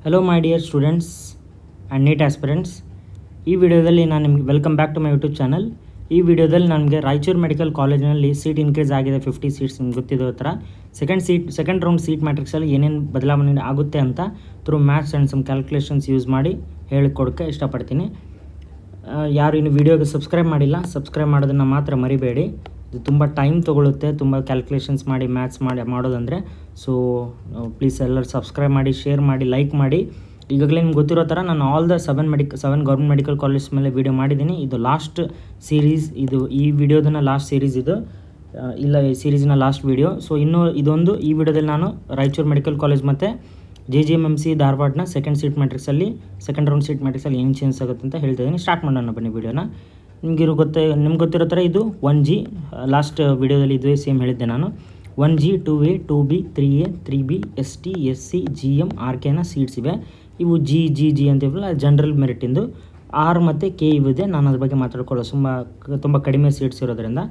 Hello my dear students and NEET aspirants. ಈ ವಿಡಿಯೋದಲ್ಲಿ ನಾನು ನಿಮಗೆ welcome back to my YouTube channel. ಈ ವಿಡಿಯೋದಲ್ಲಿ ನನಗೆ ರಾಯಚೂರು ಮೆಡಿಕಲ್ ಕಾಲೇಜಿನಲ್ಲಿ ಸೀಟ್ ಇನ್ಕ್ರೀಸ್ ಆಗಿದೆ 50 ಸೀಟ್ಸ್. ನಿಮ್ಗೆ ಗೊತ್ತಿರೋ ಥರ ಸೆಕೆಂಡ್ ರೌಂಡ್ ಸೀಟ್ ಮ್ಯಾಟ್ರಿಕ್ಸಲ್ಲಿ ಏನೇನು ಬದಲಾವಣೆ ಆಗುತ್ತೆ ಅಂತ through maths and some calculations use ಮಾಡಿ ಹೇಳಿಕೊಡೋಕ್ಕೆ ಇಷ್ಟಪಡ್ತೀನಿ. ಯಾರು ಇನ್ನು ವಿಡಿಯೋಗೆ ಸಬ್ಸ್ಕ್ರೈಬ್ ಮಾಡಿಲ್ಲ, ಸಬ್ಸ್ಕ್ರೈಬ್ ಮಾಡೋದನ್ನು ಮಾತ್ರ ಮರಿಬೇಡಿ. ಇದು ತುಂಬ ಟೈಮ್ ತೊಗೊಳುತ್ತೆ, ತುಂಬ ಕ್ಯಾಲ್ಕುಲೇಷನ್ಸ್ ಮಾಡಿ ಮ್ಯಾಥ್ಸ್ ಮಾಡೋದಂದರೆ. ಸೊ ಪ್ಲೀಸ್ ಎಲ್ಲರೂ ಸಬ್ಸ್ಕ್ರೈಬ್ ಮಾಡಿ, ಶೇರ್ ಮಾಡಿ, ಲೈಕ್ ಮಾಡಿ. ಈಗಾಗಲೇ ನಿಮ್ಗೆ ಗೊತ್ತಿರೋ ಥರ ನಾನು all the 7 government medical college ಮೇಲೆ ವೀಡಿಯೋ ಮಾಡಿದ್ದೀನಿ. ಇದು ಲಾಸ್ಟ್ ಸೀರೀಸ್, ಈ ವಿಡಿಯೋದನ್ನ ಲಾಸ್ಟ್ ಸೀರೀಸ್ ಇದು ಇಲ್ಲ, ಈ ಸೀರೀಸ್ನ ಲಾಸ್ಟ್ ವೀಡಿಯೋ. ಸೊ ಇನ್ನೂ ಈ ವಿಡಿಯೋದಲ್ಲಿ ನಾನು ರಾಯಚೂರು ಮೆಡಿಕಲ್ ಕಾಲೇಜ್ ಮತ್ತು JGMMC ಧಾರವಾಡನ ಸೆಕೆಂಡ್ ರೌಂಡ್ ಸೀಟ್ ಮ್ಯಾಟ್ರಿಕ್ಸಲ್ಲಿ ಏನು ಚೇಂಜ್ ಆಗುತ್ತೆ ಅಂತ ಹೇಳ್ತಿದ್ದೀನಿ. ಸ್ಟಾರ್ಟ್ ಮಾಡೋಣ ಬನ್ನಿ ವಿಡಿಯೋನ. ನಿಮ್ಗೆ ಗೊತ್ತಿರೋ ಥರ ಇದು 1G. ಲಾಸ್ಟ್ ವಿಡಿಯೋದಲ್ಲಿ ಇದುವೇ ಸೇಮ್ ಹೇಳಿದ್ದೆ ನಾನು. 1G, 2A, 2B, 3A, 3B, ST, SC, GM, RKನ ಸೀಟ್ಸ್ ಇವೆ. ಇವು G ಅಂತೀವಲ್ಲ, ಜನರಲ್ ಮೆರಿಟಿಂದು. R ಮತ್ತು K ಇವಿದೆ. ನಾನು ಅದ್ರ ಬಗ್ಗೆ ಮಾತಾಡ್ಕೊಳ್ಳೋ ತುಂಬ ಕಡಿಮೆ ಸೀಟ್ಸ್ ಇರೋದ್ರಿಂದ.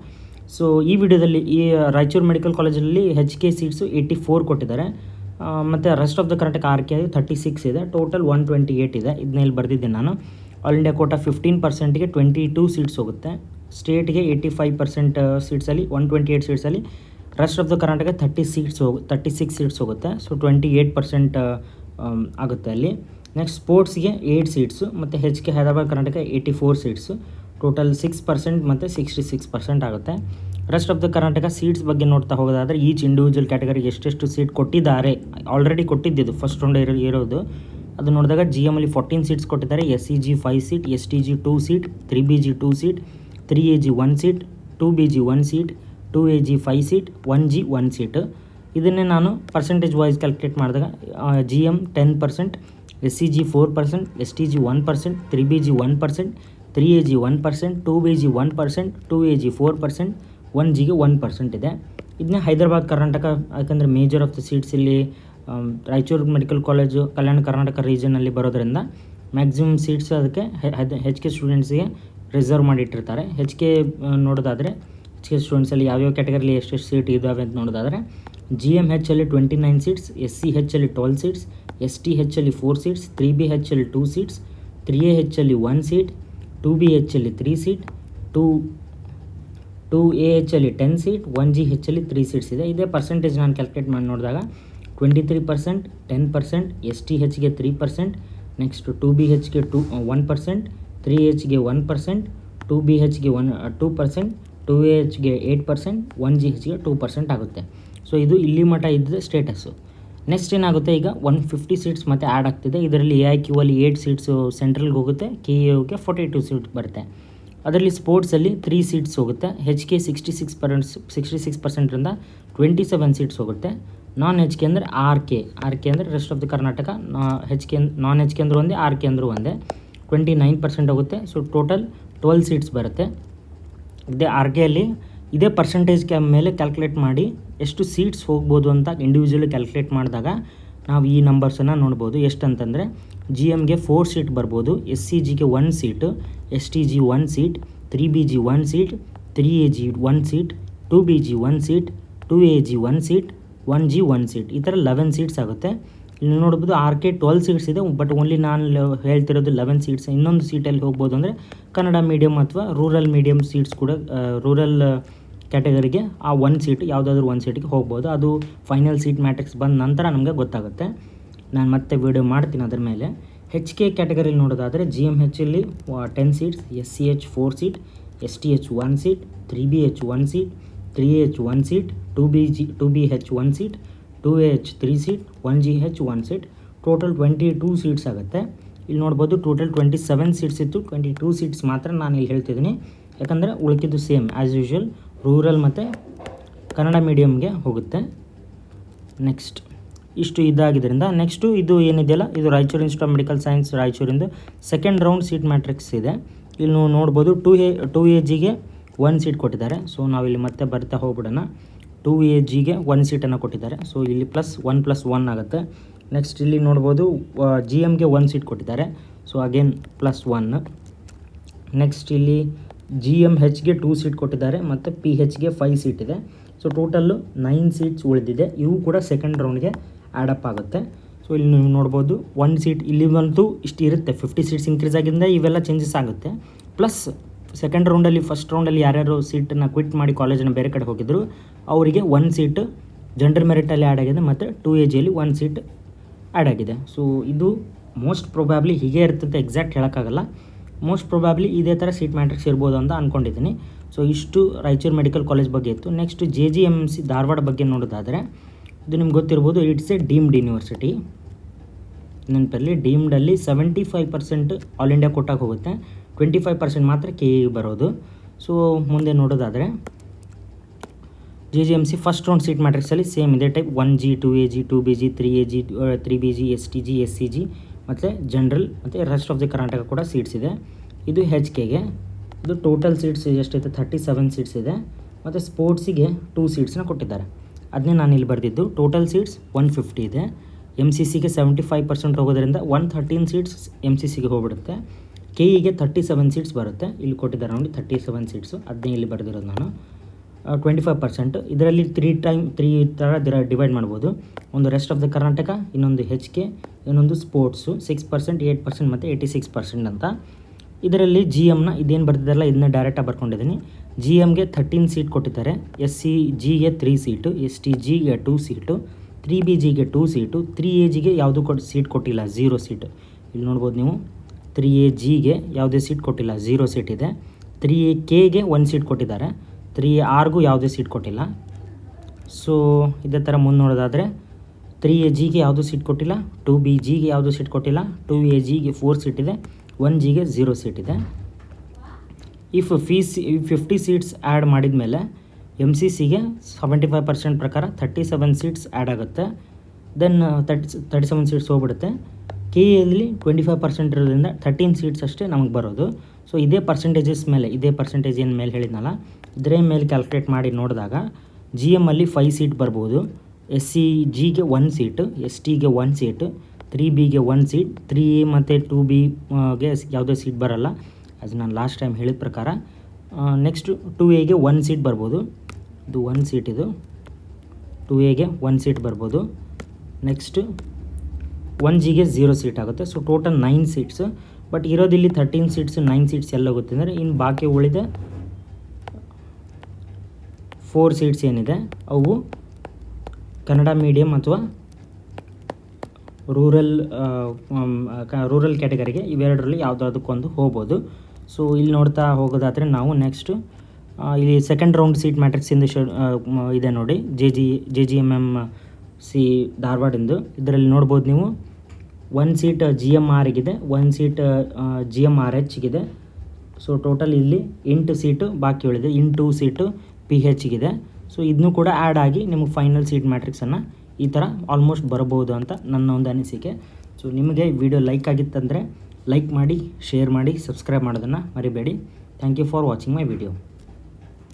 ಸೊ ಈ ವಿಡಿಯೋದಲ್ಲಿ ಈ ರಾಯಚೂರು ಮೆಡಿಕಲ್ ಕಾಲೇಜಲ್ಲಿ HK ಸೀಟ್ಸು 84 ಕೊಟ್ಟಿದ್ದಾರೆ. ಮತ್ತು rest of the Karnataka RK 36 ಇದೆ. ಟೋಟಲ್ 128 ಇದೆ. ಇದನ್ನ ಇಲ್ಲಿ ಬರೆದಿದ್ದೀನಿ ನಾನು. ಆಲ್ ಇಂಡಿಯಾ ಕೋಟಾ 15%ಗೆ 22 ಸೀಟ್ಸ್ ಹೋಗುತ್ತೆ. ಸ್ಟೇಟ್ಗೆ 85% ಸೀಟ್ಸಲ್ಲಿ 128 ಸೀಟ್ಸಲ್ಲಿ. Rest of the Karnataka 36 seats ಹೋಗುತ್ತೆ. ಸೊ 28% ಆಗುತ್ತೆ ಅಲ್ಲಿ. ನೆಕ್ಸ್ಟ್ ಸ್ಪೋರ್ಟ್ಸ್ಗೆ 8 ಸೀಟ್ಸು ಮತ್ತು HK Hyderabad Karnataka 84 seats. Total 6% ಮತ್ತು 66% ಆಗುತ್ತೆ. Rest of the Karnataka seats ಬಗ್ಗೆ ನೋಡ್ತಾ ಹೋಗೋದಾದರೆ ಈಚ್ ಇಂಡಿವಿಜುವಲ್ ಕ್ಯಾಟಗರಿಗೆ ಎಷ್ಟೆಷ್ಟು ಸೀಟ್ ಕೊಟ್ಟಿದ್ದಾರೆ, ಆಲ್ರೆಡಿ ಕೊಟ್ಟಿದ್ದು ಫಸ್ಟ್ ರೌಂಡ್ ಇರೋದು ಅದು ನೋಡಿದಾಗ GMಲ್ಲಿ 14 ಸೀಟ್ಸ್ ಕೊಟ್ಟಿದ್ದಾರೆ. SCG 5 seat, STG 2 seat, 3BG 2 seat, 3AG 1 seat, 2BG 1 seat, 2AG 5 seat, 1G 1 seat. ಇದನ್ನೇ ನಾನು ಪರ್ಸೆಂಟೇಜ್ ವೈಸ್ ಕ್ಯಾಲ್ಕುಲೇಟ್ ಮಾಡಿದಾಗ GM 10%, SCG 4%, STG 1%, 3BG 1%, 3AG 1%, 2BG 1%, 2AG 4%, 1Gಗೆ 1% ಇದೆ. ಇದನ್ನೇ ಹೈದರಾಬಾದ್ ಕರ್ನಾಟಕ, ಯಾಕಂದರೆ ಮೇಜರ್ ಆಫ್ ದ ಸೀಟ್ಸ್ ಇಲ್ಲಿ ರಾಯಚೂರು ಮೆಡಿಕಲ್ ಕಾಲೇಜು ಕಲ್ಯಾಣ ಕರ್ನಾಟಕ ರೀಜನಲ್ಲಿ ಬರೋದ್ರಿಂದ ಮ್ಯಾಕ್ಸಿಮಮ್ ಸೀಟ್ಸ್ ಅದಕ್ಕೆ HK ಸ್ಟೂಡೆಂಟ್ಸಿಗೆ ರಿಸರ್ವ್ ಮಾಡಿಟ್ಟಿರ್ತಾರೆ. HK ನೋಡೋದಾದರೆ HK ಸ್ಟೂಡೆಂಟ್ಸಲ್ಲಿ ಯಾವ್ಯಾವ ಕ್ಯಾಟಗರಿಲಿ ಎಷ್ಟೆಷ್ಟು ಸೀಟ್ ಇದ್ದಾವೆ ಅಂತ ನೋಡೋದಾದರೆ GMHಲ್ಲಿ 29 ಸೀಟ್ಸ್, SCHಲ್ಲಿ 12 ಸೀಟ್ಸ್, STHಲ್ಲಿ 4 ಸೀಟ್ಸ್, 3BHಲ್ಲಿ 2 ಸೀಟ್ಸ್, 3AHಲ್ಲಿ 1 ಸೀಟ್, 2BHಲ್ಲಿ 3 ಸೀಟ್, 2AHಲ್ಲಿ 10 ಸೀಟ್, 1GHಲ್ಲಿ 3 ಸೀಟ್ಸ್ ಇದೆ. ಇದೇ ಪರ್ಸೆಂಟೇಜ್ ನಾನು ಕ್ಯಾಲ್ಕುಲೇಟ್ ಮಾಡಿ ನೋಡಿದಾಗ 23%, 10%, STHಗೆ 3%, ನೆಕ್ಸ್ಟ್ 2BHಗೆ 1%, 3Hಗೆ 1%, 2BHಗೆ 2%, 2AHಗೆ 8%, 1GHಗೆ 2% ಆಗುತ್ತೆ. ಸೊ ಇದು ಇಲ್ಲಿ ಮಟ್ಟ ಇದ್ದ ಸ್ಟೇಟಸ್ಸು. ನೆಕ್ಸ್ಟ್ ಏನಾಗುತ್ತೆ, ಈಗ 150 ಸೀಟ್ಸ್ ಮತ್ತೆ ಆ್ಯಡ್ ಆಗ್ತಿದೆ. ಇದರಲ್ಲಿ AIQಲ್ಲಿ 8 ಸೀಟ್ಸು ಸೆಂಟ್ರಲ್ಗೆ ಹೋಗುತ್ತೆ, KUಗೆ 42 ಸೀಟ್ ಬರುತ್ತೆ. ಅದರಲ್ಲಿ ಸ್ಪೋರ್ಟ್ಸಲ್ಲಿ 3 ಸೀಟ್ಸ್ ಹೋಗುತ್ತೆ. HK 66%ರಿಂದ 27 ಸೀಟ್ಸ್ ಹೋಗುತ್ತೆ. ನಾನ್ HK ಅಂದರೆ RK ಅಂದರೆ rest of the Karnataka. Non HK ಅಂದರೂ ಒಂದೇ, RK ಅಂದರೂ ಒಂದೇ. 29% ಹೋಗುತ್ತೆ. ಸೊ ಟೋಟಲ್ 12 ಸೀಟ್ಸ್ ಬರುತ್ತೆ. ಇದೇ RKಯಲ್ಲಿ ಇದೇ ಪರ್ಸೆಂಟೇಜ್ ಮೇಲೆ ಕ್ಯಾಲ್ಕುಲೇಟ್ ಮಾಡಿ ಎಷ್ಟು ಸೀಟ್ಸ್ ಹೋಗ್ಬೋದು ಅಂತ ಇಂಡಿವಿಜುವಲಿ ಕ್ಯಾಲ್ಕುಲೇಟ್ ಮಾಡಿದಾಗ ನಾವು ಈ ನಂಬರ್ಸನ್ನು ನೋಡ್ಬೋದು. ಎಷ್ಟಂತಂದರೆ GMಗೆ 4 ಸೀಟ್ ಬರ್ಬೋದು, SCGಗೆ 1 seat, STG 1 seat, 3BG 1 seat, 3AG 1 seat, 2BG 1 seat, 2AG 1 seat, 1G 1 seat. ಈ ಥರ 11 ಸೀಟ್ಸ್ ಆಗುತ್ತೆ. ಇಲ್ಲಿ ನೋಡ್ಬೋದು RK 12 ಸೀಟ್ಸ್ ಇದೆ, ಬಟ್ ಓನ್ಲಿ ನಾನು ಹೇಳ್ತಿರೋದು 11 ಸೀಟ್ಸ್. ಇನ್ನೊಂದು ಸೀಟಲ್ಲಿ ಹೋಗ್ಬೋದು ಅಂದರೆ ಕನ್ನಡ ಮೀಡಿಯಮ್ ಅಥವಾ ರೂರಲ್ ಮೀಡಿಯಮ್ ಸೀಟ್ಸ್ ಕೂಡ, ರೂರಲ್ ಕ್ಯಾಟಗರಿಗೆ ಆ 1 ಸೀಟ್ ಯಾವುದಾದ್ರೂ 1 ಸೀಟಿಗೆ ಹೋಗ್ಬೋದು. ಅದು ಫೈನಲ್ ಸೀಟ್ ಮ್ಯಾಟ್ರಿಕ್ಸ್ ಬಂದ ನಂತರ ನಮಗೆ ಗೊತ್ತಾಗುತ್ತೆ. ನಾನು ಮತ್ತೆ ವಿಡಿಯೋ ಮಾಡ್ತೀನಿ ಅದ್ರ ಮೇಲೆ. HK ಕ್ಯಾಟಗರಿಲಿ ನೋಡೋದಾದರೆ GMHಲ್ಲಿ 10 seats, SCH 4 seat, STH 1 seat, 3BH 1 seat, 3AH 1 seat, 2BH 1 seat, 2AH 3 seat, 1GH 1 seat. Total 22 seats ಆಗುತ್ತೆ. ಇಲ್ಲಿ ನೋಡ್ಬೋದು ಟೋಟಲ್ 27 ಸೀಟ್ಸ್ ಇತ್ತು, 22 ಸೀಟ್ಸ್ ಮಾತ್ರ ನಾನು ಇಲ್ಲಿ ಹೇಳ್ತಿದ್ದೀನಿ. ಯಾಕಂದರೆ ಉಳಿಕಿದ್ದು ಸೇಮ್ ಆ್ಯಸ್ ಯೂಶ್ವಲ್ ರೂರಲ್ ಮತ್ತು ಕನ್ನಡ ಮೀಡಿಯಮ್ಗೆ ಹೋಗುತ್ತೆ. ನೆಕ್ಸ್ಟ್ ಇಷ್ಟು ಇದಾಗಿದ್ದರಿಂದ ನೆಕ್ಸ್ಟು ಇದು ಏನಿದೆಯಲ್ಲ, ಇದು Raichur institute of medical science ರಾಯಚೂರಿಂದ ಸೆಕೆಂಡ್ ರೌಂಡ್ ಸೀಟ್ ಮ್ಯಾಟ್ರಿಕ್ಸ್ ಇದೆ. ಇಲ್ಲಿ ನೀವು ನೋಡ್ಬೋದು 2AGಗೆ 1 ಸೀಟ್ ಕೊಟ್ಟಿದ್ದಾರೆ. ಸೊ ನಾವಿಲ್ಲಿ ಮತ್ತೆ ಬರ್ತಾ ಹೋಗ್ಬಿಡೋಣ. 2AGಗೆ 1 ಸೀಟನ್ನು ಕೊಟ್ಟಿದ್ದಾರೆ. ಸೊ ಇಲ್ಲಿ +1 ಆಗುತ್ತೆ. ನೆಕ್ಸ್ಟ್ ಇಲ್ಲಿ ನೋಡ್ಬೋದು GMಗೆ 1 ಸೀಟ್ ಕೊಟ್ಟಿದ್ದಾರೆ. So again +1. ನೆಕ್ಸ್ಟ್ ಇಲ್ಲಿ GMHಗೆ 2 ಸೀಟ್ ಕೊಟ್ಟಿದ್ದಾರೆ ಮತ್ತು PHಗೆ 5 ಸೀಟ್ ಇದೆ. ಸೊ ಟೋಟಲ್ಲು 9 ಸೀಟ್ಸ್ ಉಳಿದಿದೆ. ಇವು ಕೂಡ ಸೆಕೆಂಡ್ ರೌಂಡ್ಗೆ ಆ್ಯಡಪ್ ಆಗುತ್ತೆ. ಸೊ ಇಲ್ಲಿ ನೀವು ನೋಡ್ಬೋದು 1 ಸೀಟ್ ಇಲ್ಲಿ ಬಂತು ಇಷ್ಟು ಇರುತ್ತೆ. 50 ಸೀಟ್ಸ್ ಇನ್ಕ್ರೀಸ್ ಆಗಿಂದ ಇವೆಲ್ಲ ಚೇಂಜಸ್ ಆಗುತ್ತೆ. ಪ್ಲಸ್ ಸೆಕೆಂಡ್ ರೌಂಡಲ್ಲಿ ಫಸ್ಟ್ ರೌಂಡಲ್ಲಿ ಯಾರ್ಯಾರು ಸೀಟನ್ನು ಕ್ವಿಟ್ ಮಾಡಿ ಕಾಲೇಜನ್ನು ಬೇರೆ ಕಡೆ ಹೋಗಿದ್ರು ಅವರಿಗೆ 1 ಸೀಟ್ ಜನರಲ್ ಮೆರಿಟಲ್ಲಿ ಆ್ಯಡ್ ಆಗಿದೆ ಮತ್ತು 2AGಯಲ್ಲಿ 1 ಸೀಟ್ ಆ್ಯಡ್ ಆಗಿದೆ. ಸೊ ಇದು ಮೋಸ್ಟ್ ಪ್ರೊಬ್ಯಾಬ್ಲಿ ಹೀಗೆ ಇರ್ತಂತ ಎಕ್ಸಾಕ್ಟ್ ಹೇಳೋಕ್ಕಾಗಲ್ಲ. ಮೋಸ್ಟ್ ಪ್ರೊಬ್ಯಾಬ್ಲಿ ಇದೇ ಥರ ಸೀಟ್ ಮ್ಯಾಟ್ರಿಕ್ಸ್ ಇರ್ಬೋದು ಅಂತ ಅಂದ್ಕೊಂಡಿದ್ದೀನಿ. ಸೊ ಇಷ್ಟು ರಾಯಚೂರು ಮೆಡಿಕಲ್ ಕಾಲೇಜ್ ಬಗ್ಗೆ ಇತ್ತು. ನೆಕ್ಸ್ಟ್ JGMC ಧಾರವಾಡ ಬಗ್ಗೆ ನೋಡೋದಾದರೆ ಇದು ನಿಮ್ಗೆ ಗೊತ್ತಿರ್ಬೋದು, ಇಟ್ಸ್ ಎ ಡೀಮ್ಡ್ ಯೂನಿವರ್ಸಿಟಿ. ನೆನಪಲ್ಲಿ ಡೀಮ್ಡಲ್ಲಿ 75% ಆಲ್ ಇಂಡಿಯಾ ಕೊಟ್ಟಾಗ ಹೋಗುತ್ತೆ, 25% ಮಾತ್ರ KE ಬರೋದು. ಸೊ ಮುಂದೆ ನೋಡೋದಾದರೆ JGMC ಫಸ್ಟ್ ರೌಂಡ್ ಸೀಟ್ ಮ್ಯಾಟ್ರಿಕ್ಸಲ್ಲಿ ಸೇಮ್ ಇದೇ type 1G 2AG 2BG 3AG 3BG STG SCG ಮತ್ತು ಜನರಲ್ ಮತ್ತು ರೆಸ್ಟ್ ಆಫ್ ದಿ ಕರ್ನಾಟಕ ಕೂಡ ಸೀಟ್ಸ್ ಇದೆ. ಇದು HKಗೆ ಇದು ಟೋಟಲ್ ಸೀಟ್ಸ್ ಎಷ್ಟೈತೆ 37 ಸೀಟ್ಸ್ ಇದೆ ಮತ್ತು ಸ್ಪೋರ್ಟ್ಸಿಗೆ 2 ಸೀಟ್ಸ್ನ ಕೊಟ್ಟಿದ್ದಾರೆ. ಅದನ್ನೇ ನಾನು ಇಲ್ಲಿ ಬರೆದಿದ್ದು. ಟೋಟಲ್ ಸೀಟ್ಸ್ 150 ಇದೆ. MCCಗೆ 75% ಹೋಗೋದ್ರಿಂದ 113 ಸೀಟ್ಸ್ MCCಗೆ ಹೋಗ್ಬಿಡುತ್ತೆ. KEಗೆ 37 ಸೀಟ್ಸ್ ಬರುತ್ತೆ. ಇಲ್ಲಿ ಕೊಟ್ಟಿದ್ದಾರೆ ನೋಡಿ 37 ಸೀಟ್ಸು, ಅದನ್ನೇ ಇಲ್ಲಿ ಬರೆದಿರೋದು ನಾನು. 25% ಇದರಲ್ಲಿ 3 ಥರ ಡಿವೈಡ್ ಮಾಡ್ಬೋದು. ಒಂದು ರೆಸ್ಟ್ ಆಫ್ ದ ಕರ್ನಾಟಕ, ಇನ್ನೊಂದು HK, ಇನ್ನೊಂದು ಸ್ಪೋರ್ಟ್ಸು 6%, 8% ಮತ್ತು 86% ಅಂತ. ಇದರಲ್ಲಿ GMನ ಇದೇನು ಬರ್ತಿದ್ದಾರಲ್ಲ ಇದನ್ನ ಡೈರೆಕ್ಟಾಗಿ ಬರ್ಕೊಂಡಿದ್ದೀನಿ. GMಗೆ 13 ಸೀಟ್ ಕೊಟ್ಟಿದ್ದಾರೆ, SCGಗೆ 3 ಸೀಟು, STGಗೆ 2 ಸೀಟು, 3BGಗೆ 2 ಸೀಟು, 3AGಗೆ ಯಾವುದೂ ಸೀಟ್ ಕೊಟ್ಟಿಲ್ಲ, 0 ಸೀಟು. ಇಲ್ಲಿ ನೋಡ್ಬೋದು ನೀವು 3AGಗೆ ಯಾವುದೇ ಸೀಟ್ ಕೊಟ್ಟಿಲ್ಲ, 0 ಸೀಟ್ ಇದೆ. 3AKಗೆ 1 ಸೀಟ್ ಕೊಟ್ಟಿದ್ದಾರೆ, 3ARಗೂ ಯಾವುದೇ ಸೀಟ್ ಕೊಟ್ಟಿಲ್ಲ. ಸೊ ಇದೇ ಥರ ಮುಂದೆ ನೋಡೋದಾದರೆ 3AGಗೆ ಯಾವುದೂ ಸೀಟ್ ಕೊಟ್ಟಿಲ್ಲ, 2BGಗೆ ಯಾವುದೂ ಸೀಟ್ ಕೊಟ್ಟಿಲ್ಲ, 2AGಗೆ 4 ಸೀಟ್ ಇದೆ, 1Gಗೆ 0 ಸೀಟ್ ಇದೆ. ಇಫ್ 50 ಸೀಟ್ಸ್ ಆ್ಯಡ್ ಮಾಡಿದ ಮೇಲೆ MCCಗೆ 75% ಪ್ರಕಾರ 37 ಸೀಟ್ಸ್ ಆ್ಯಡ್ ಆಗುತ್ತೆ. ದೆನ್ 37 ಸೀಟ್ಸ್ ಹೋಗ್ಬಿಡುತ್ತೆ. KEಯಲ್ಲಿ 25% ಇರೋದ್ರಿಂದ 13 ಸೀಟ್ಸ್ ಅಷ್ಟೇ ನಮಗೆ ಬರೋದು. ಸೊ ಇದೇ ಪರ್ಸೆಂಟೇಜಸ್ ಮೇಲೆ, ಇದೇ ಪರ್ಸೆಂಟೇಜ್ ಏನು ಮೇಲೆ ಹೇಳಿದ್ನಲ್ಲ ಇದರ ಮೇಲೆ ಕ್ಯಾಲ್ಕುಲೇಟ್ ಮಾಡಿ ನೋಡಿದಾಗ GMಲ್ಲಿ 5 ಸೀಟ್ ಬರ್ಬೋದು, SCGಗೆ 1 ಸೀಟು, STಗೆ 1 ಸೀಟು, 3Bಗೆ 1 ಸೀಟ್, 3A ಮತ್ತು 2Bಗೆ ಯಾವುದೇ ಸೀಟ್ ಬರೋಲ್ಲ, ಅದು ನಾನು ಲಾಸ್ಟ್ ಟೈಮ್ ಹೇಳಿದ ಪ್ರಕಾರ. ನೆಕ್ಸ್ಟು 2Aಗೆ 1 ಸೀಟ್ ಬರ್ಬೋದು, ಇದು 1 ಸೀಟ್, ಇದು 2Aಗೆ 1 ಸೀಟ್ ಬರ್ಬೋದು. ನೆಕ್ಸ್ಟು 1Gಗೆ 0 ಸೀಟ್ ಆಗುತ್ತೆ. So total 9 seats. ಬಟ್ ಇರೋದಿಲ್ಲಿ 13 ಸೀಟ್ಸು, 9 ಸೀಟ್ಸ್ ಎಲ್ಲ ಹೋಗುತ್ತೆ ಅಂದರೆ ಇನ್ನು ಬಾಕಿ ಉಳಿದ 4 ಸೀಟ್ಸ್ ಏನಿದೆ ಅವು ಕನ್ನಡ ಮೀಡಿಯಮ್ ಅಥವಾ ರೂರಲ್ ಕ್ಯಾಟಗರಿಗೆ ಇವೆರಡರಲ್ಲಿ ಯಾವುದಾದಕ್ಕೊಂದು ಹೋಗ್ಬೋದು. ಸೊ ಇಲ್ಲಿ ನೋಡ್ತಾ ಹೋಗೋದಾದರೆ ನಾವು ನೆಕ್ಸ್ಟು ಇಲ್ಲಿ ಸೆಕೆಂಡ್ ರೌಂಡ್ ಸೀಟ್ ಮ್ಯಾಟ್ರಿಕ್ಸಿಂದ ಇದೆ ನೋಡಿ, JGMMC ಧಾರವಾಡಿಂದು. ಇದರಲ್ಲಿ ನೋಡ್ಬೋದು ನೀವು 1 ಸೀಟ್ GMRಗಿದೆ, 1 ಸೀಟ್ GMRHಗಿದೆ. ಸೊ ಟೋಟಲ್ ಇಲ್ಲಿ 8 ಸೀಟು ಬಾಕಿ ಉಳಿದೆ, 2 ಸೀಟು PHಗಿದೆ. ಸೊ ಇದನ್ನು ಕೂಡ ಆ್ಯಡ್ ಆಗಿ ನಿಮಗೆ ಫೈನಲ್ ಸೀಟ್ ಮ್ಯಾಟ್ರಿಕ್ಸನ್ನು ಈ ಥರ ಆಲ್ಮೋಸ್ಟ್ ಬರಬಹುದು ಅಂತ ನನ್ನ ಒಂದು ಅನಿಸಿಕೆ. ಸೊ ನಿಮಗೆ ವಿಡಿಯೋ ಲೈಕ್ ಆಗಿತ್ತಂದರೆ ಲೈಕ್ ಮಾಡಿ, ಶೇರ್ ಮಾಡಿ, ಸಬ್ಸ್ಕ್ರೈಬ್ ಮಾಡೋದನ್ನು ಮರಿಬೇಡಿ. Thank you for watching my video.